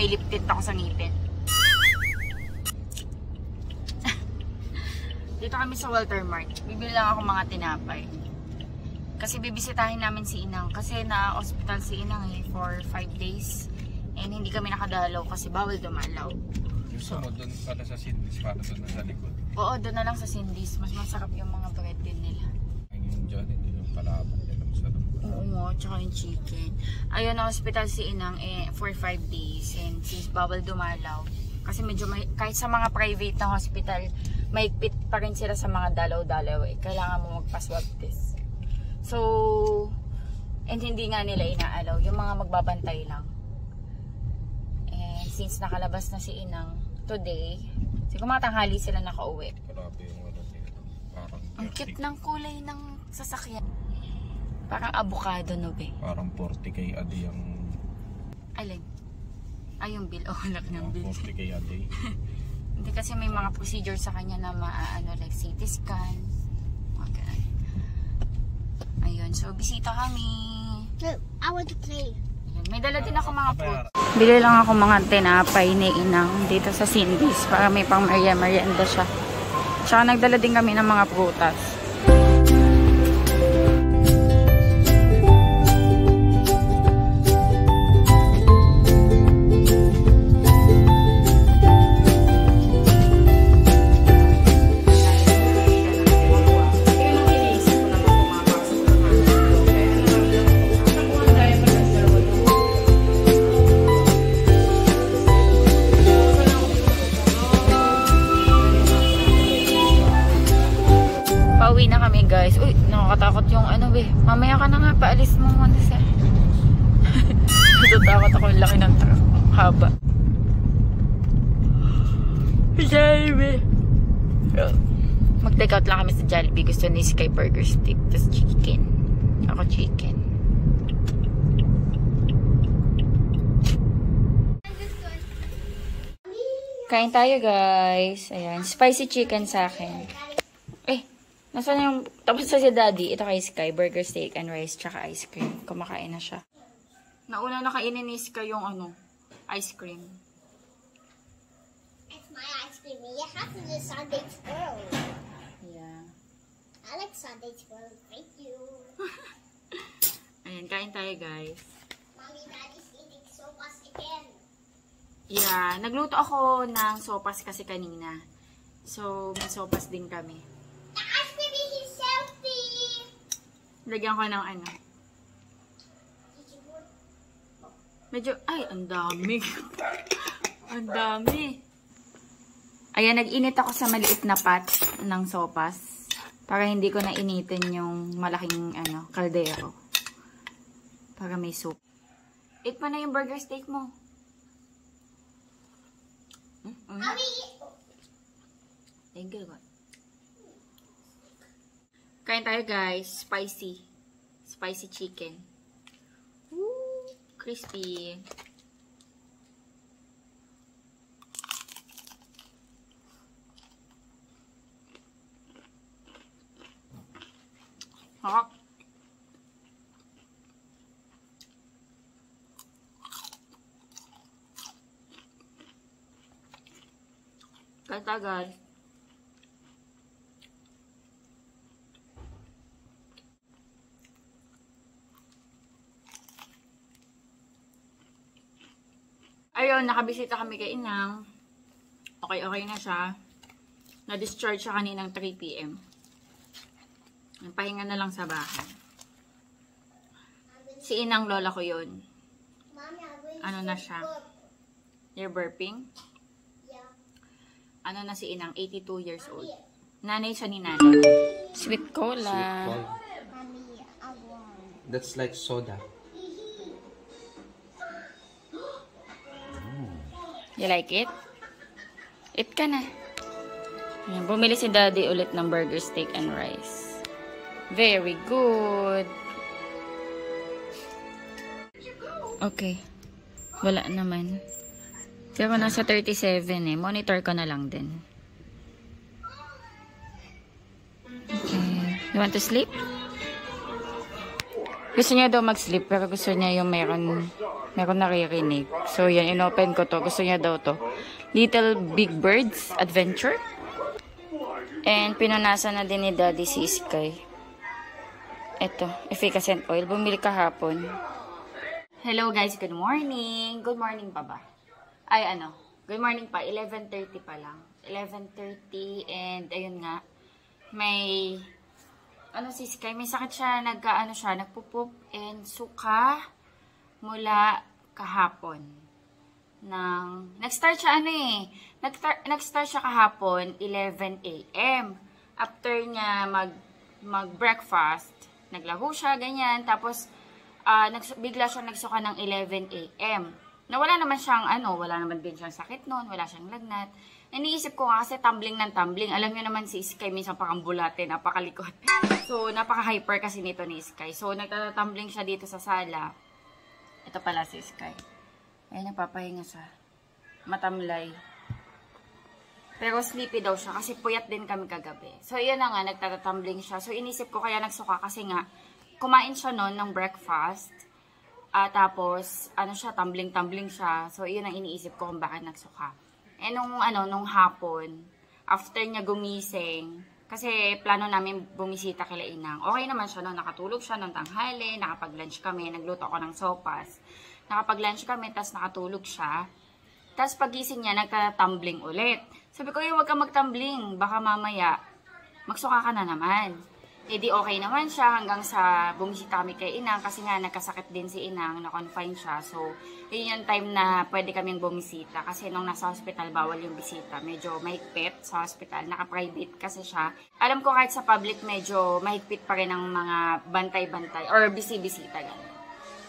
may lip tint ako sa ngipin. Dito kami sa Walter Mart. Bibili lang ako mga tinapay. Kasi bibisitahin namin si Inang. Kasi na-hospital si Inang for 5 days. And hindi kami nakadalaw kasi bawal dumalaw. Gusto mo doon pala sa Cindy's para doon na sa likod? Oo, doon na lang sa Cindy's. Mas masarap yung mga bread din nila. Yung dyan, hindi yung palabok nila masarap. Oo mo, tsaka yung chicken. Ayun, na-hospital si Inang for 5 days. And since bawal dumalaw, kasi medyo kahit sa mga private na hospital, mahigpit pa rin sila sa mga dalaw-dalaw eh. Kailangan mo magpa-swab test. So, and hindi nga nila inaalaw. Yung mga magbabantay lang. And since nakalabas na si Inang today, siguro mga tanghali sila nakauwi. Grabe yung ano nila. Parang ang cute ng kulay ng sasakyan. Parang avocado no be. Parang 40k a day ang... Alin? Ay, yung bill. Oh, laki ng bill. 40k a day. Hindi kasi may mga procedure sa kanya na maaano like CT scan. Okay. Ayun, so bisita kami. No, I want to play. Ayun, may dala din ako mga fruit. Bili lang ako mga tinapay ni Inang dito sa Cindy's para may pang merienda siya. Tsaka nagdala din kami ng mga prutas. Pauwi na kami guys. Uy, nakakatakot yung ano be. Mamaya ka na nga, paalis mo muna siya. Natatakot ako yung laki ng truck. Haba. Jollibee. Mag-take out lang kami sa Jollibee. Gusto ni Sky Burger Stick. Tapos chicken. Ako chicken. Kain tayo guys. Ayan. Spicy chicken sa akin. Nasaan yung, tapos sa si Daddy, ito kay Sky, burger steak and rice, tsaka ice cream. Kumakain na siya. Nauna nakainin ni Sky yung ano, ice cream. It's my ice cream. You have to do Sunday twirl. Yeah. I like Sunday twirl. Thank you. Ayan, kain tayo guys. Mommy, Daddy's eating sopas again. Yeah, nagluto ako ng sopas kasi kanina. So, may sopas din kami. The ice cream is healthy. Lagyan ko ng ano. Medyo, ay, ang dami. Ang dami. Ayan, nag-init ako sa maliit na pot ng sopas. Para hindi ko na initin yung malaking ano, kaldero. Para may soup. Eat mo na yung burger steak mo. Thank you, God. Kain tayo guys. Spicy. Spicy chicken. Woo! Crispy. Harap. Kain tayo guys. Ayun, nakabisita kami kay Inang. Okay na siya. Na-discharge siya kaninang 3 PM. Pahinga na lang sa bahay. Si Inang lola ko yun. Ano na siya? You're burping? Yeah. Ano na si Inang? 82 years old. Nanay siya ni nanay. Sweet cola. Mommy, I want. That's like soda. You like it? Eat ka na. Ayan, bumili si Daddy ulit ng burger, steak, and rice. Very good. Okay. Wala naman. Pero nasa 37 eh. Monitor ko na lang din. Okay. You want to sleep? Gusto niya daw mag-sleep, pero gusto niya yung meron naririnig. So, yan, inopen ko to. Gusto niya daw to. Little Big Birds Adventure. And, pinunasan na din ni Daddy si Sky. Ito, efficacent oil. Bumili kahapon. Hello guys, good morning. Good morning pa ba? Ay, good morning pa. 11:30 pa lang. 11:30 and, ayun nga, may... si Sky, may sakit siya, nagpupup and suka mula kahapon. Nag-start siya nag-start siya kahapon 11 a.m. After niya mag-breakfast, naglaho siya, ganyan. Tapos, bigla siya nagsuka ng 11 a.m. Na wala naman din siyang sakit noon, wala siyang lagnat. Iniisip ko nga kasi tumbling ng tumbling. Alam niyo naman si Sky, minsan pakambulate, napakalikot. So, napaka-hyper kasi nito ni Sky. So, nagtatumbling siya dito sa sala. Ito pala si Sky. Ayun, napapahinga siya. Matamlay. Pero sleepy daw siya kasi puyat din kami kagabi. So, yun na nga, nagtatumbling siya. So, inisip ko kaya nagsuka kasi nga, kumain siya noon ng breakfast. Tapos, tumbling-tumbling siya. So, yun ang iniisip ko kung bakit nagsuka. Nung hapon, after niya gumising, kasi plano namin bumisita kila Inang. Okay naman siya noon, nakatulog siya noong tanghali, nakapag-lunch kami, nagluto ako ng sopas. Nakapag-lunch kami, tas nakatulog siya. Tas pagising niya, nagtatumbling ulit. Sabi ko, huwag ka magtumbling, baka mamaya, magsuka ka na naman. Di okay naman siya hanggang sa bumisita kami kay Inang kasi nga nagkasakit din si Inang, na-confine siya. So, yun yung time na pwede kaming bumisita kasi nung nasa hospital bawal yung bisita. Medyo mahigpit sa hospital, naka-private kasi siya. Alam ko kahit sa public medyo mahigpit pa rin ang mga bantay-bantay or bisi-bisita ganun.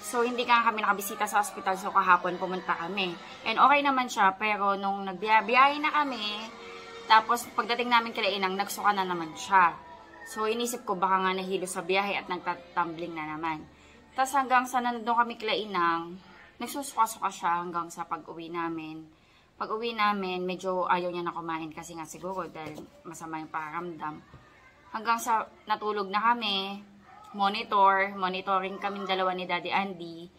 So, hindi kami nakabisita sa hospital so kahapon pumunta kami. And okay naman siya pero nung nagbiyahe na kami, tapos pagdating namin kay Inang, nagsuka na naman siya. So, inisip ko baka nga nahilo sa biyahe at nagtatumbling na naman. Tapos hanggang sa nandun kami kila Inang, nagsusuka-suka siya hanggang sa pag-uwi namin. Pag-uwi namin, medyo ayaw niya na kumain kasi nga siguro dahil masama yung pakaramdam. Hanggang sa natulog na kami, monitoring kaming dalawa ni Daddy Andy,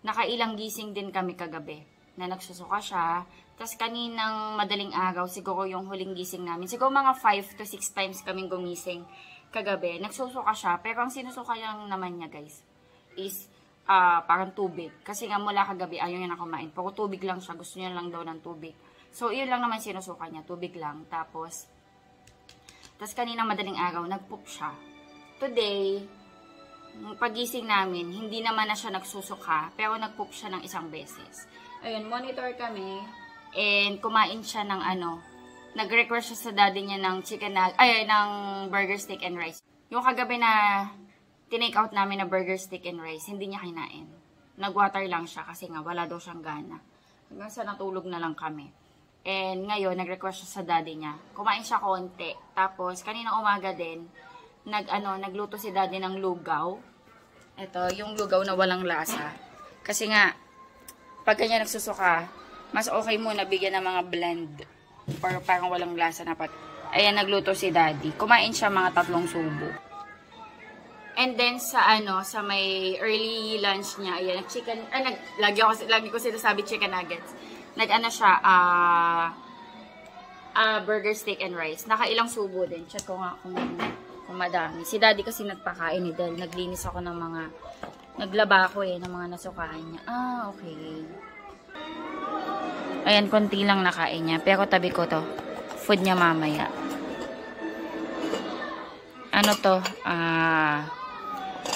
nakailang gising din kami kagabi na nagsusuka siya. Tapos kaninang madaling araw, siguro yung huling gising namin, siguro mga 5 to 6 times kaming gumising kagabi. Nagsusuka siya, pero ang sinusuka lang naman niya guys, is parang tubig. Kasi nga mula kagabi, ayaw niya na kumain. Puro tubig lang siya, gusto niya lang daw ng tubig. So, yun lang naman sinusuka niya, tubig lang. Tapos kaninang madaling araw, nagpoop siya. Today, pagising namin, hindi naman na siya nagsusuka, pero nagpoop siya ng isang beses. Ayun, monitor kami. And kumain siya ng nag-request siya sa daddy niya ng ng burger, steak, and rice. Yung kagabi na tinake out namin na burger, steak, and rice, hindi niya kinain. Nag-water lang siya kasi nga wala daw siyang gana. Hanggang sa natulog na lang kami. And ngayon, nag-request siya sa daddy niya. Kumain siya konti. Tapos, kanina umaga din, nagluto si daddy ng lugaw. Ito, yung lugaw na walang lasa. Kasi nga, pag kanya nagsusuka, mas okay muna bigyan ng mga blend or parang walang lasa na ayan, nagluto si daddy. Kumain siya mga 3 subo. And then sa may early lunch niya, ayan, lagi ko sinasabi chicken nuggets. Siya, burger, steak, and rice. Nakailang subo din. Check ko nga kung madami. Si daddy kasi nagpakain dahil naglinis ako ng mga, naglaba ako ng mga nasukahan niya. Okay. Ayan, konti lang nakain niya. Pero tabi ko to. Food niya mamaya.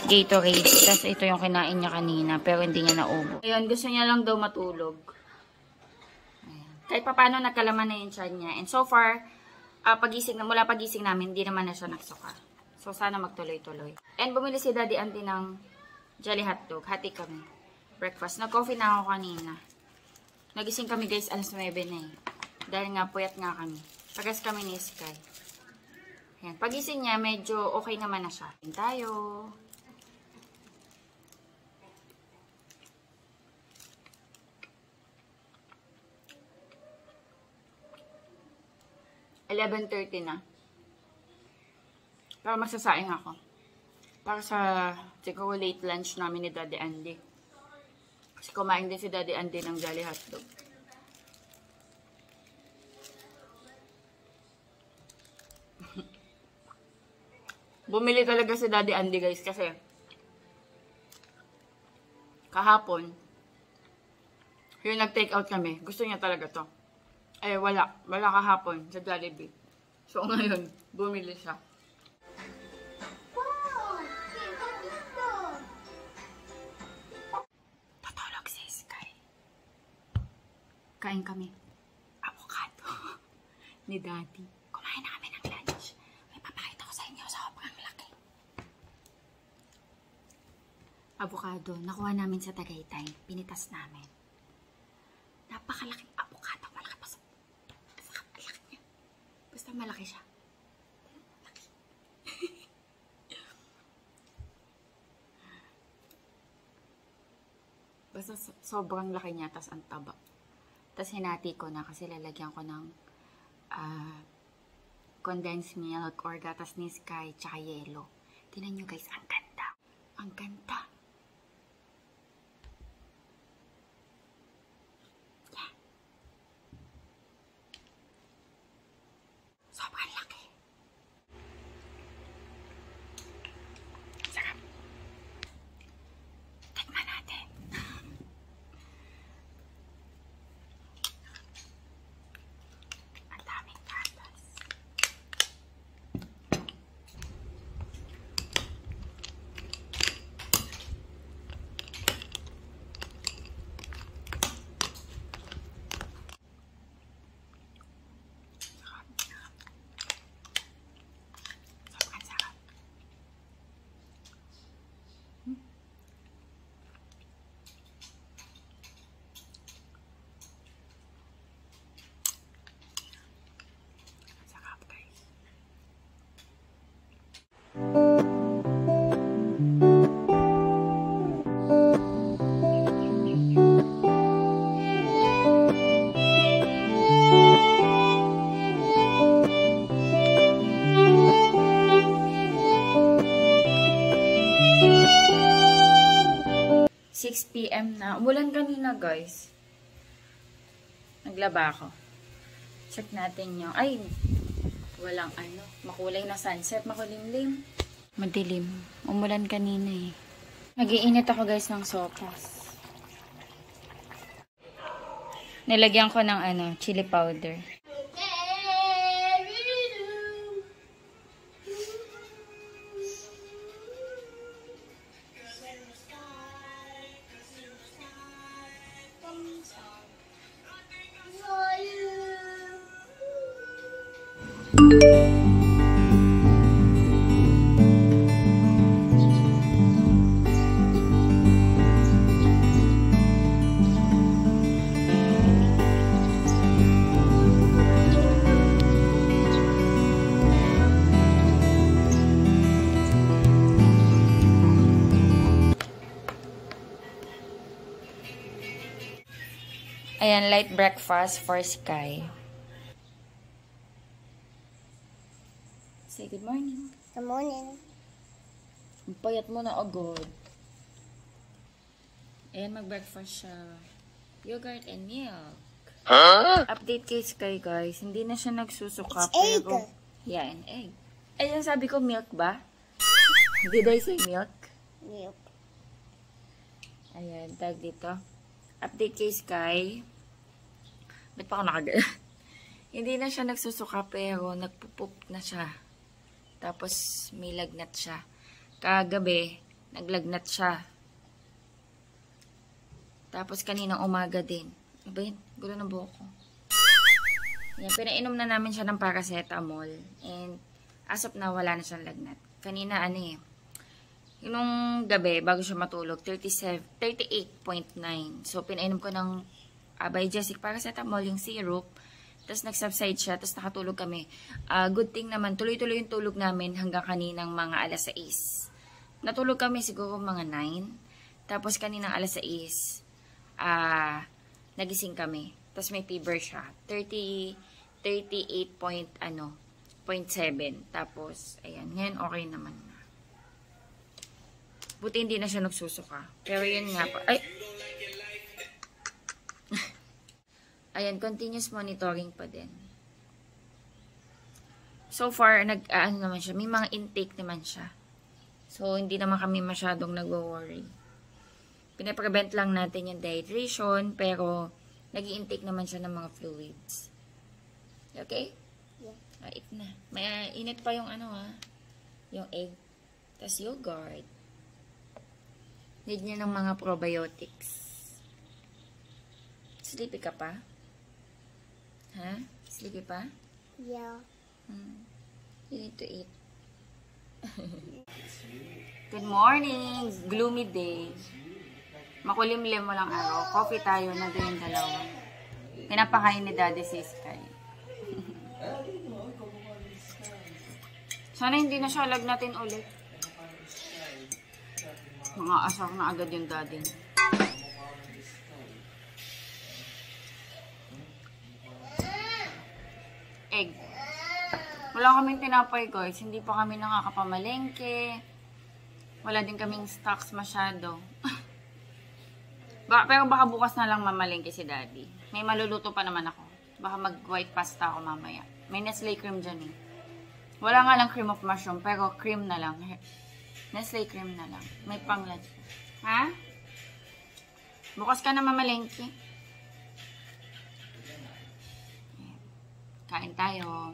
Gatorade. Tapos ito yung kinain niya kanina. Pero hindi niya naubo. Ayan, gusto niya lang daw matulog. Ayan. Kahit paano nagkalaman na yung tiyan niya. And so far, mula pagising namin, hindi naman na siya nagsuka. So, sana magtuloy-tuloy. And bumili si Daddy Auntie ng Jolly Hotdog. Hati kami. Breakfast. Nag-coffee na ako kanina. Nagising kami guys, alas 9 na Dahil nga, puyat nga kami. Pagas kami ni Sky. Ayan. Pagising niya, medyo okay naman na siya. Tayo. (11:30 na. Pero magsasaing ako. Para sa siguro late lunch namin ni Daddy Andy. Kasi kumain din si Daddy Andy ng Jolly Hotdog. Bumili talaga si Daddy Andy guys kasi kahapon yung nag-take out kami. Gusto niya talaga to. Eh wala kahapon sa Jollibee. So ngayon, bumili siya. Wow! Kita dito! Patulog si Sky. Kain kami. Avocado. Ni Daddy. Kumain na kami ng lunch. May papakita ko sa inyo. Sobrang laki. Avocado. Nakuha namin sa Tagaytay. Pinitas namin. Napakalaking avocado. Malaki pa sa laki niya. Basta malaki siya. Laki. Basta sobrang laki niya. Tas ang taba. Tas hinati ko na kasi lalagyan ko ng condensed milk or gatas ni Sky tsaka yelo. Tingnan nyo guys, ang ganda. Ang ganda. Yeah. Sobrang laki. Sarap. Tikman natin. Ang daming gatas. Sobrang sarap. Sarap guys. Six PM na. Umulan kanina guys. Naglaba ako. Check natin yung... Ay! Walang ano. Makulay na sunset. Makulimlim. Madilim. Umulan kanina eh. Nag-iinit ako guys ng sopas. Nilagyan ko ng ano, chili powder. Ayan, light breakfast for Sky. Say good morning. Good morning. Ang payat mo na agad. Ayan, mag-breakfast siya. Yogurt and milk. Update kay Sky, guys. Hindi na siya nagsusuka. It's egg. Pero, yeah, an egg. Ayan, sabi ko milk ba? Did I say milk? Milk. Ayan, tag dito. Update kay Sky. Ba't pa ako nakagal? Hindi na siya nagsusuka pero nagpupup na siya. Tapos may lagnat siya. Kagabi, naglagnat siya. Tapos kaninang umaga din. Ano ba yun? Gulo ng buhok ko. Yan, pinainom na namin siya ng paracetamol. And as of now, wala na siyang lagnat. Kanina ano eh. Yung gabi, bago siya matulog, 38.9. So, pinainom ko ng Biogesic paracetamol, yung syrup. Tapos, nag-subside siya. Tapos, nakatulog kami. Good thing naman, tuloy-tuloy yung tulog namin hanggang kaninang mga alas 6. Natulog kami siguro mga 9. Tapos, kaninang alas 6, nagising kami. Tapos, may fever siya. 38.7. Tapos, ayan. Ngayon, okay naman na. Buti hindi na siya nagsusuka. Pero yun nga pa. Ay! Ayan, continuous monitoring pa din. So far, ano naman siya, may mga intake naman siya. So, hindi naman kami masyadong nag-worry. Pinaprevent lang natin yung dehydration, pero nag-i-intake naman siya ng mga fluids. Okay? Yeah. Ait na. May init pa yung yung egg. Tas yogurt. Need niya ng mga probiotics. Sleepy ka pa? Ha? Sleepy pa? Yeah. You need to eat. Good morning! Gloomy day. Makulimlim mo lang araw. Coffee tayo na din yung dalawa. Pinapakain ni Daddy si Sky. Sana hindi na siya lagnatin ulit. Mga asar na agad yung daddy. Egg. Wala kaming tinapay guys. Hindi pa kami nakakapamalengke. Wala din kaming stocks masyado. Pero baka bukas na lang mamalengke si daddy. May maluluto pa naman ako. Baka mag-white pasta ako mamaya. May Nestle cream dyan eh. Wala nga lang cream of mushroom, pero cream na lang. Nestle cream na lang. May pang-lunch. Ha? Bukas ka na mamalengke. Kain tayo.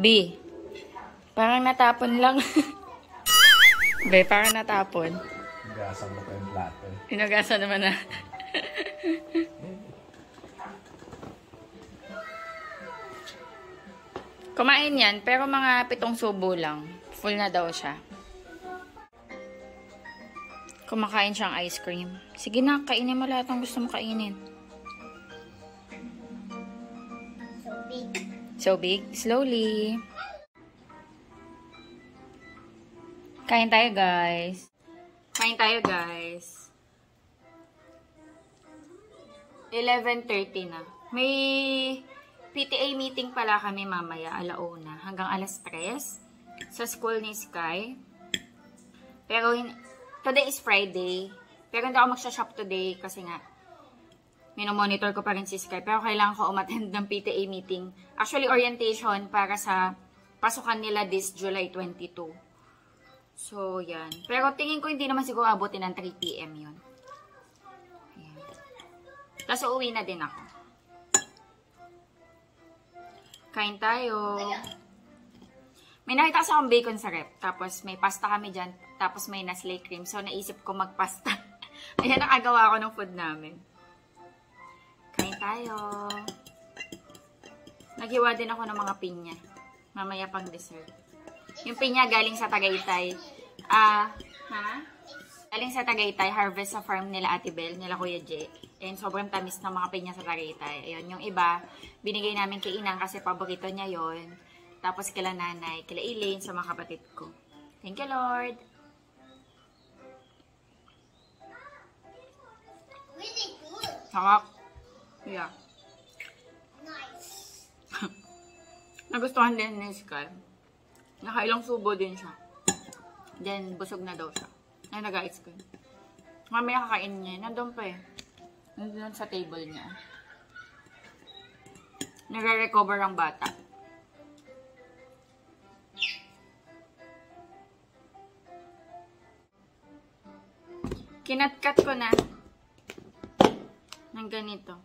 B. Parang natapon lang. B, parang natapon. Gasa mo pa yung plato. Hinagasa naman na. Kumain yan, pero mga 7 subo lang. Full na daw siya. Kumakain siyang ice cream. Sige na, kainin mo lahat ng gusto mo kainin. So big. So big, slowly. Kain tayo, guys. Kain tayo, guys. 11:30 na. May PTA meeting pala kami mamaya, alauna, hanggang alas 3 sa school ni Sky. Pero today is Friday. Pero hindi ako magsha-shop today kasi nga minomonitor ko pa rin si Sky. Pero kailangan ko umattend ng PTA meeting. Actually, orientation para sa pasukan nila this July 22. So, yan. Pero tingin ko hindi naman siguro abutin ng 3 PM yun. Ayan. Tapos uuwi na din ako. Kain tayo. May nakita kasi akong bacon sa rep. Tapos may pasta kami dyan. Tapos may Nestle cream. So, naisip ko magpasta. Ayan, nakagawa ko ng food namin. Kain tayo. Naghiwa din ako ng mga pinya. Mamaya pang dessert. Yung pinya galing sa Tagaytay. Galing sa Tagaytay, harvest sa farm nila Ate Bel, nila Kuya J. And sobrang tamis ng mga pinya sa Tagaytay. Ayun, yung iba, binigay namin kay Inang kasi paborito niya yon. Tapos kila nanay, kila Elaine, sa mga kapatid ko. Thank you, Lord. Really good. Sarap. Yeah. Nice. Nagustuhan din ni Sky. Nakailang subo din siya. Then, busog na daw siya. Ay, nag-ice cream. Mamaya kakain niya. Nandun pa eh. Nandun sa table niya. Nagre-recover ang bata. Kinat-cut ko na ng ganito.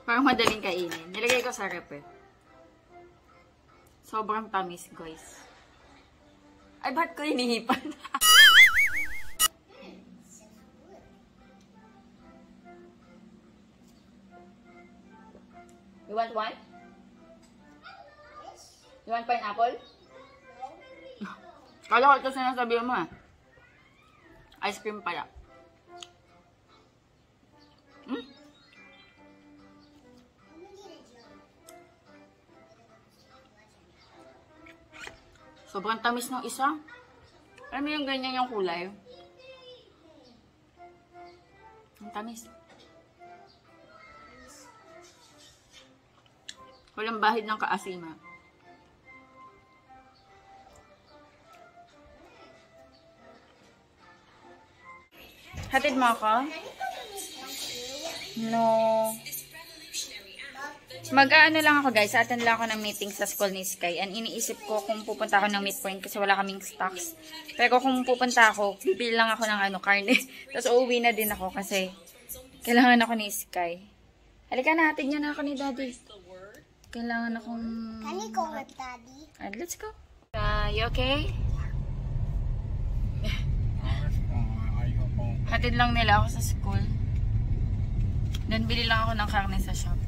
Parang madaling kainin. Nilagay ko sa rep eh. Sobrang tamis, guys. Ay, ba't ko hinihipan? You want one? You want pineapple? Kala ko ito sinasabi mo ah. Ice cream pala. Sobrang tamis ng isa. Alam mo yung ganyan yung kulay? Ang tamis. Walang bahid ng kaasima. Hatid mo ako? No. Mag-aano lang ako guys, attend lang ako ng meeting sa school ni Sky. And iniisip ko kung pupunta ako ng meat point kasi wala kaming stocks. Pero kung pupunta ako, bibili lang ako ng karne. Tapos uuwi na din ako kasi kailangan ako ni Sky. Halika na, hatid niya na ako ni Daddy. Kailangan akong... Can you go with Daddy? Alright, let's go. You okay? Hatid lang nila ako sa school. Then bili lang ako ng karne sa shop.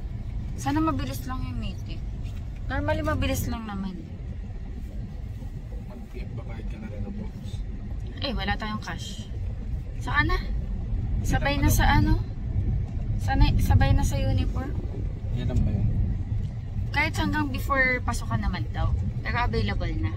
Sana mabilis lang yung meeting. Normally mabilis lang naman. Magbabayad ka na rin ng bonus. Eh, wala tayong cash. Saka na? Sabay na sa ano? Sabay na sa uniform? Yan ang ba yun? Kahit hanggang before pasukan naman daw. Pero available na.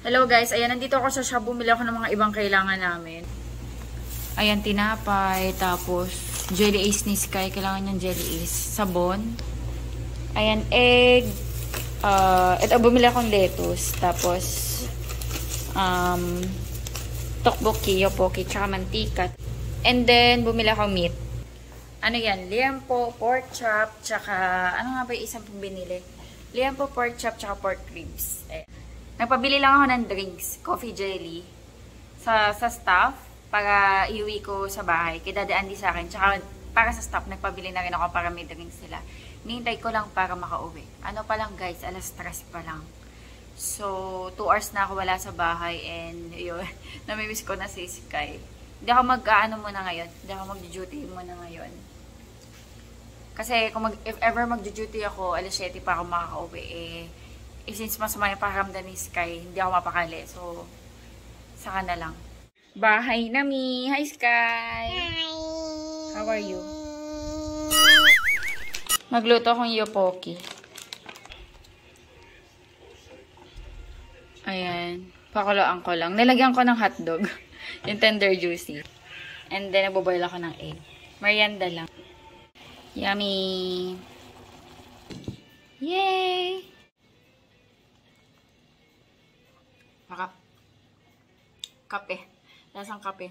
Hello guys, ayan, nandito ako sa shop, bumili ako ng mga ibang kailangan namin. Ayan, tinapay, tapos jelly ace ni Sky, kailangan niyang jelly ace, sabon. Ayan, egg, ito bumili akong lettuce, tapos tteokbokki, yopoki, tsaka mantika. And then, bumili akong meat. Ano yan? Liempo, pork chop, tsaka, ano nga ba yung isang binili? Liempo, pork chop, tsaka pork ribs. Ayan. Nagpabili lang ako ng drinks, coffee jelly, sa staff, para iuwi ko sa bahay. Kaya dadaan din sa akin. Tsaka para sa staff, nagpabili na rin ako para may drinks sila. Nihintay ko lang para makauwi. Ano pa lang guys, alas 3 pa lang. So, 2 hours na ako wala sa bahay and yun, namimiss ko na si Sky. Hindi ako mag-ano muna ngayon. Hindi ako mag-duty muna ngayon. Kasi kung if ever mag-duty ako, alas 7 pa ako makakauwi, since masama yung pakiramdam ni Sky, hindi ako mapakali. So, saka na lang. Bahay nami! Hi, Sky! Hi. How are you? Magluto akong yopoki. Ayan. Pakuloan ko lang. Nilagyan ko ng hotdog. Yung tender juicy. And then, naboboil ako ng egg. Merienda lang. Yummy! Yay! Kape. Lasang kape.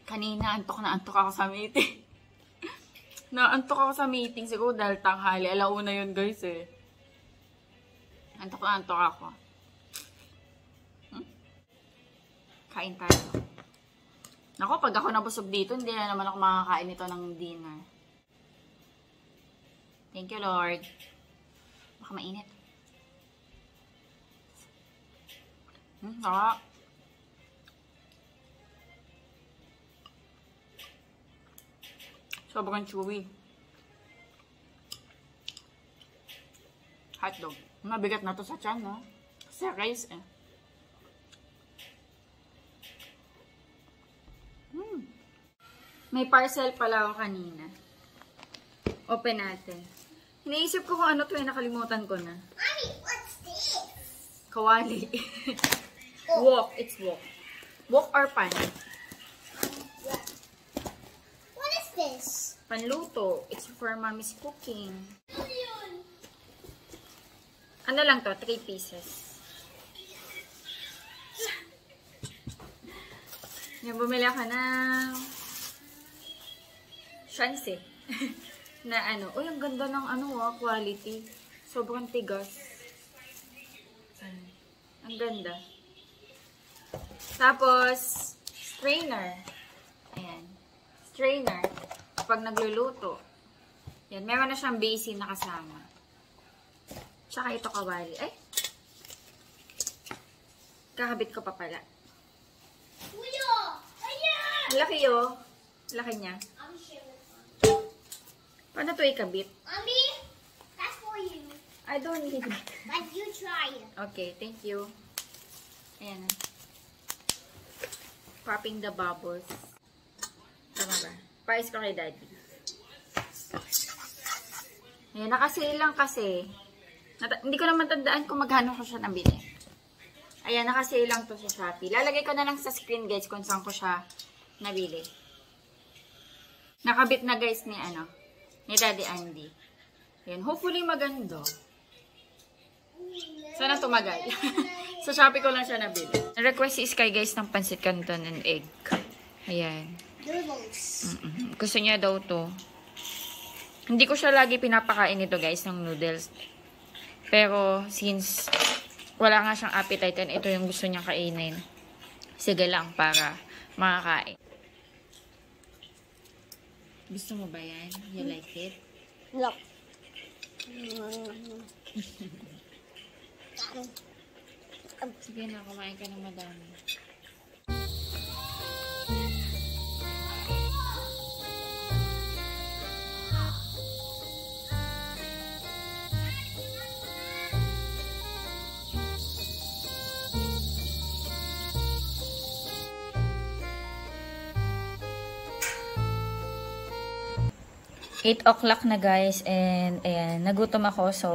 Kanina, antok na antok ako sa meeting. Naantok ako sa meeting. Siguro dahil tanghali. Alauna yun, guys, eh. Antok na antok ako. Kain tayo. Naku, pag ako nabusog dito, hindi na naman ako makakain ito ng dinner. Thank you, Lord. Baka mainit. Sarap. Sobrang chewy. Hotdog. Mabigat na to sa tiyan, no? Sa rice, eh. May parcel pala ako kanina. Open natin. Iniisip ko kung ano to, eh. Nakalimutan ko na. Mommy, what's this? Kawali. Wok. It's wok. Wok or pan? What is this? Panluto. It's for mommy's cooking. Ano yun? Ano lang to? 3 pieces. Yan, bumili ako ng shanse. Na ano. Uy, ang ganda ng ano, quality. Sobrang tigas. Ang ganda. Tapos, strainer. Ayan. Strainer. Kapag nagluluto. Yan, meron na siyang basin na kasama. Tsaka ito kawali. Ay! Kakabit ko pa pala. Kuya! Ayan! Laki oh. Laki niya. I'm sure. Paano ito ikabit? Mommy, that's for you. I don't need it. But you try it. Okay, thank you. Ayan na. Popping the bubbles. Tama ba? Pais ko kay daddy. Ayan, nakasale lang kasi. Hindi ko naman tandaan kung magkano ko siya nabili. Ayan, nakasale lang to sa Shopee. Lalagay ko na lang sa screen, guys, kung saan ko siya nabili. Nakabit na, guys, ni Daddy Andy. Ayan, hopefully maganda. Sana tumagal. Sa Shopee ko lang siya nabili. Request si Sky, guys, ng pansit canton and egg. Ayan. Noodles. Gusto niya daw to. Hindi ko siya lagi pinapakain ito, guys, ng noodles. Pero, since wala nga siyang appetite and ito yung gusto niyang kainin, sige lang para makakain. Gusto mo ba yan? You like it? Look. Sige na, kumain ka ng madami. Eight o'clock na, guys, and ayan, nagutom ako, so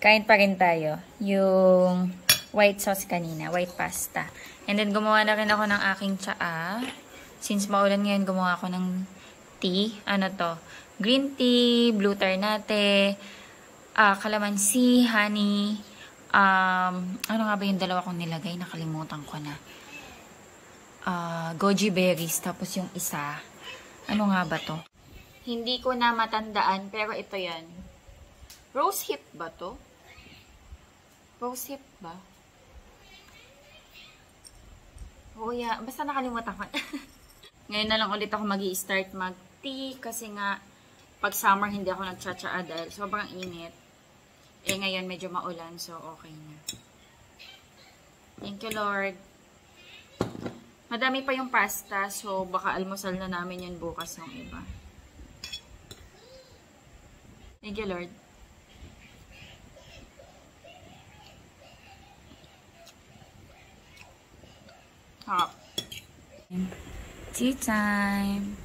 kain pa rin tayo. Yung white sauce kanina, white pasta. And then gumawa na rin ako ng aking tsaa. Since maulan ngayon, gumawa ako ng tea. Ano to? Green tea, blue ternate, calamansi, honey. Ano nga ba yung dalawa kong nilagay? Nakalimutan ko na. Goji berries, tapos yung isa. Ano nga ba to? Hindi ko na matandaan, pero ito yan. Rose hip ba to? Rose hip ba? Oh yeah, basta nakalimutan ko. Ngayon na lang ulit ako mag-i-start mag-tea kasi nga pag summer hindi ako nagtsatsaa dahil sobrang init. Eh ngayon medyo maulan, so okay na. Thank you, Lord. Madami pa yung pasta, so baka almusal na namin yun bukas ng iba. Thank you, Lord. Hop. Tea time.